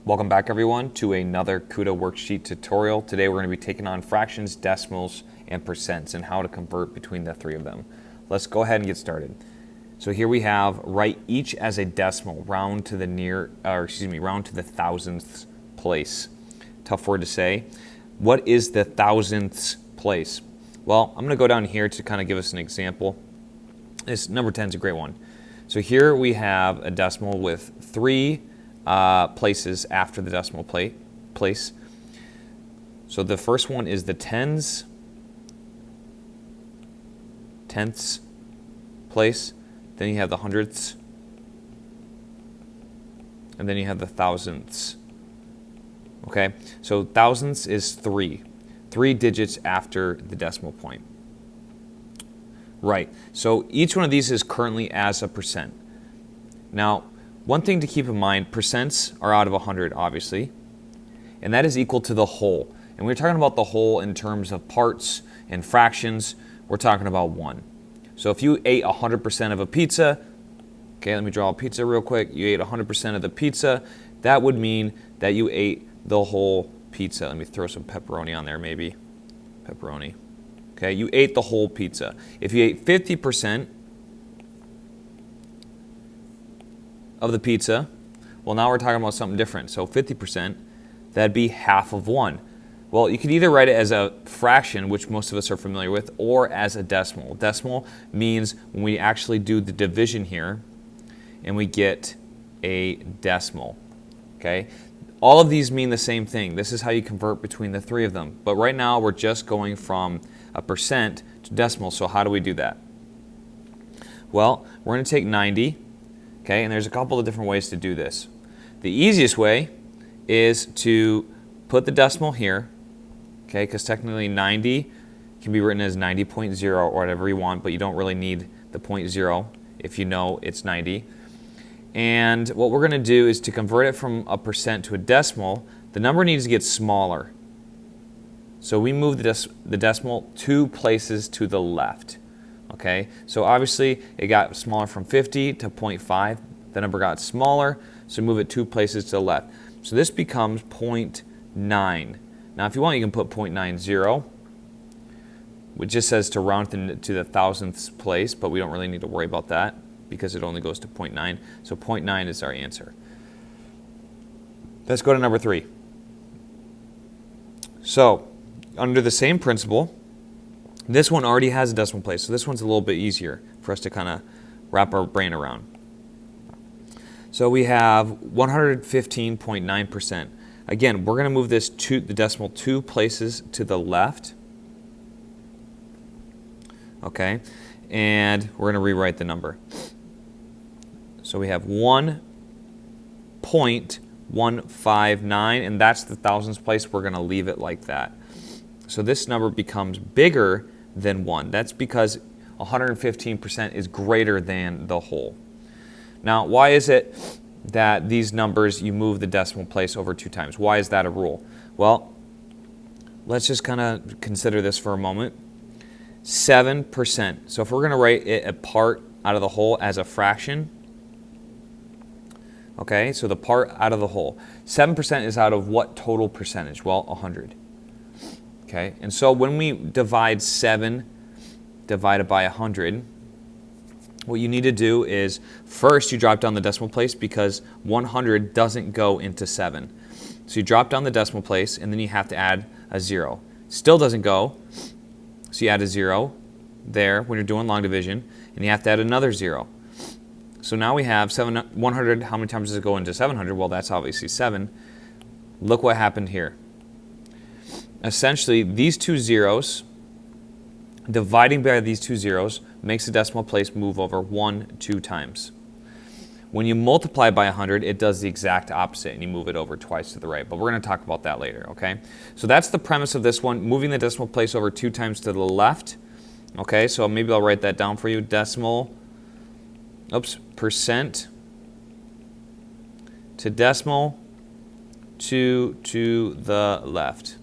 Welcome back everyone to another Kuta worksheet tutorial. Today we're going to be taking on fractions, decimals, and percents and how to convert between the three of them. Let's go ahead and get started. So here we have write each as a decimal, round to the thousandths place. Tough word to say. What is the thousandths place? Well, I'm going to go down here to kind of give us an example. This number 10 is a great one. So here we have a decimal with three places after the decimal place. So the first one is the tenths place. Then you have the hundredths. And then you have the thousandths. Okay, so thousandths is three digits after the decimal point. Right, so each one of these is currently as a percent. Now, one thing to keep in mind, percents are out of 100, obviously, and that is equal to the whole. And we're talking about the whole in terms of parts and fractions. We're talking about 1. So if you ate 100% of a pizza, okay, let me draw a pizza real quick. You ate 100% of the pizza. That would mean that you ate the whole pizza. Let me throw some pepperoni on there, maybe. Pepperoni. Okay, you ate the whole pizza. If you ate 50% of the pizza, well, now we're talking about something different. So 50%, that'd be half of 1. Well, you could either write it as a fraction, which most of us are familiar with, or as a decimal. Decimal means when we actually do the division here and we get a decimal. Okay? All of these mean the same thing. This is how you convert between the three of them. But right now we're just going from a percent to decimal. So how do we do that? Well, we're going to take 90. Okay, and there's a couple of different ways to do this. The easiest way is to put the decimal here, okay, because technically 90 can be written as 90.0 or whatever you want, but you don't really need the 0.0 if you know it's 90. And what we're going to do is to convert it from a percent to a decimal, the number needs to get smaller. So we move the decimal 2 places to the left. Okay, so obviously it got smaller from 50 to 0.5. The number got smaller, so move it 2 places to the left. So this becomes 0.9. Now if you want, you can put 0.90, which just says to round to the thousandths place, but we don't really need to worry about that because it only goes to 0.9. So 0.9 is our answer. Let's go to number 3. So under the same principle, this one already has a decimal place, so this one's a little bit easier for us to kind of wrap our brain around. So we have 115.9%. Again, we're going to move this the decimal 2 places to the left. Okay, and we're going to rewrite the number. So we have 1.159, and that's the thousandths place. We're going to leave it like that. So this number becomes bigger than 1. That's because 115% is greater than the whole. Now, why is it that these numbers, you move the decimal place over 2 times? Why is that a rule? Well, let's just kind of consider this for a moment. 7%. So if we're going to write it a part out of the whole as a fraction, okay, so the part out of the whole. 7% is out of what total percentage? Well, 100. Okay, and so when we divide 7 divided by 100, what you need to do is first you drop down the decimal place because 100 doesn't go into 7. So you drop down the decimal place and then you have to add a 0. Still doesn't go, so you add a 0 there when you're doing long division, and you have to add another 0. So now we have 100. How many times does it go into 700? Well, that's obviously 7. Look what happened here. Essentially, these 2 zeros, dividing by these 2 zeros, makes the decimal place move over 2 times. When you multiply by 100, it does the exact opposite, and you move it over twice to the right. But we're going to talk about that later, okay? So that's the premise of this one, moving the decimal place over 2 times to the left. Okay, so maybe I'll write that down for you. Percent to decimal to the left.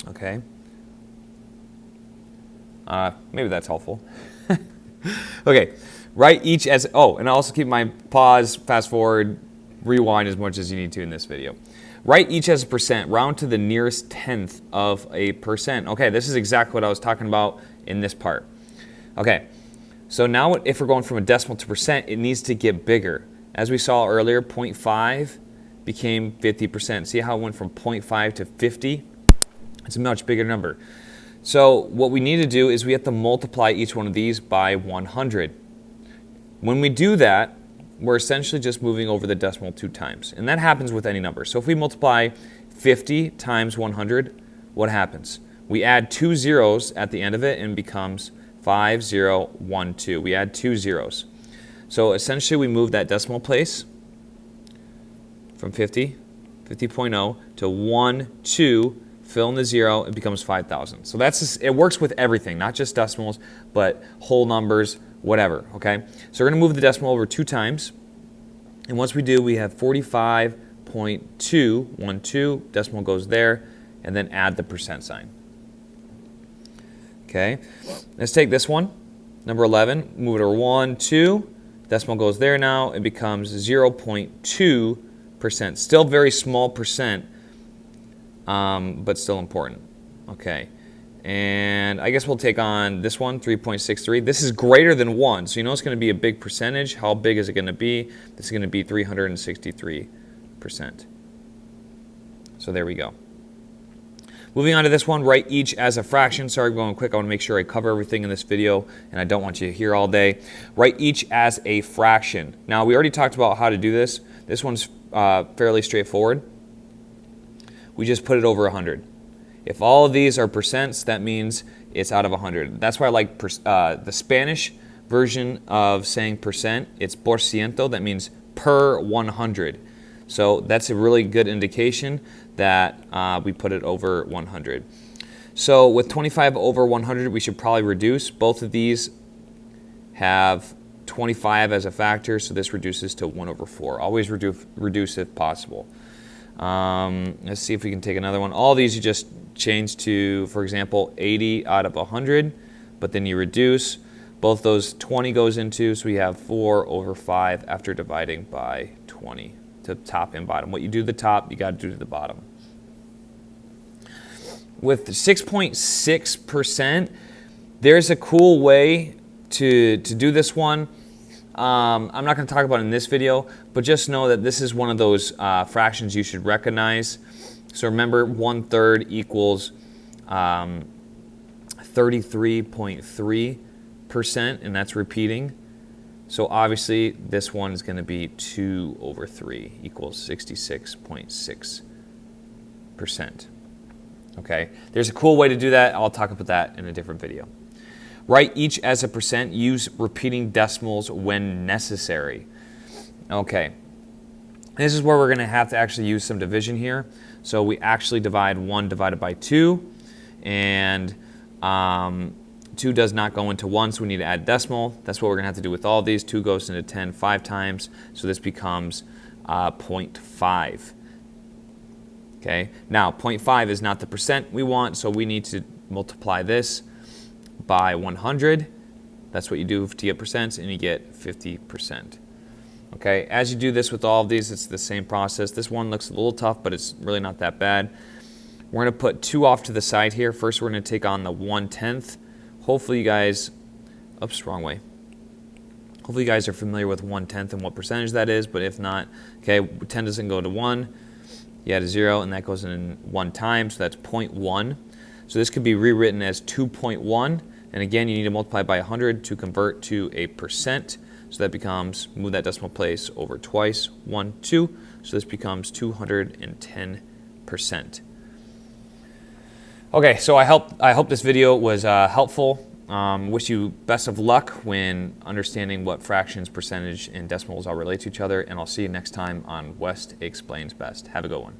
Okay. Maybe that's helpful. Okay. Write each as, and also keep my pause, fast forward, rewind as much as you need to in this video. Write each as a percent. Round to the nearest tenth of a percent. Okay, this is exactly what I was talking about in this part. Okay, so now if we're going from a decimal to percent, it needs to get bigger. As we saw earlier, 0.5 became 50%. See how it went from 0.5 to 50? It's a much bigger number. So what we need to do is we have to multiply each one of these by 100. When we do that, we're essentially just moving over the decimal 2 times. And that happens with any number. So if we multiply 50 times 100, what happens? We add 2 zeros at the end of it and it becomes 5012. We add 2 zeros. So essentially we move that decimal place from 50.0 to 1, 2, fill in the 0, it becomes 5,000. So it works with everything, not just decimals, but whole numbers, whatever, okay? So we're going to move the decimal over 2 times. And once we do, we have 45.212, decimal goes there, and then add the percent sign. Okay, let's take this one, number 11, move it over 1, 2, decimal goes there now, it becomes 0.2%. Still very small percent, but still important. Okay. And I guess we'll take on this one, 3.63. This is greater than 1, so you know it's going to be a big percentage. How big is it going to be? This is going to be 363%. So there we go. Moving on to this one, write each as a fraction. Sorry, I'm going quick. I want to make sure I cover everything in this video, and I don't want you here all day. Write each as a fraction. Now, we already talked about how to do this. This one's fairly straightforward. We just put it over 100. If all of these are percents, that means it's out of 100. That's why I like the Spanish version of saying percent. It's por ciento. That means per 100. So that's a really good indication that we put it over 100. So with 25 over 100, we should probably reduce. Both of these have 25 as a factor, so this reduces to 1 over 4. Always reduce if possible. Let's see if we can take another one. All these you just change to, for example, 80 out of 100, but then you reduce. Both those 20 goes into, so we have 4 over 5 after dividing by 20 to top and bottom. What you do to the top, you got to do to the bottom. With 6.6%, there's a cool way to do this one. I'm not going to talk about it in this video, but just know that this is one of those fractions you should recognize. So remember, 1/3 equals 33.3%, and that's repeating. So obviously, this one is going to be 2 over 3 equals 66.6%. Okay, there's a cool way to do that. I'll talk about that in a different video. Write each as a percent. Use repeating decimals when necessary. Okay, this is where we're going to have to actually use some division here. So we actually divide 1 divided by 2, and 2 does not go into 1, so we need to add decimal. That's what we're going to have to do with all these. 2 goes into 10 5 times, so this becomes 0.5. Okay, now 0.5 is not the percent we want, so we need to multiply this by 100. That's what you do to get percents, and you get 50%. Okay, as you do this with all of these, it's the same process. This one looks a little tough, but it's really not that bad. We're going to put 2 off to the side here. First, we're going to take on the 1/10. Hopefully you guys, oops, wrong way. Hopefully you guys are familiar with 1/10 and what percentage that is, but if not, okay, 10 doesn't go to 1. You add a 0, and that goes in 1 time, so that's 0.1. So this could be rewritten as 2.1, and again, you need to multiply by 100 to convert to a percent. So that becomes, move that decimal place over twice, 1, 2. So this becomes 210%. Okay, so I hope this video was helpful. Wish you best of luck when understanding what fractions, percentage, and decimals all relate to each other, and I'll see you next time on West Explains Best. Have a good one.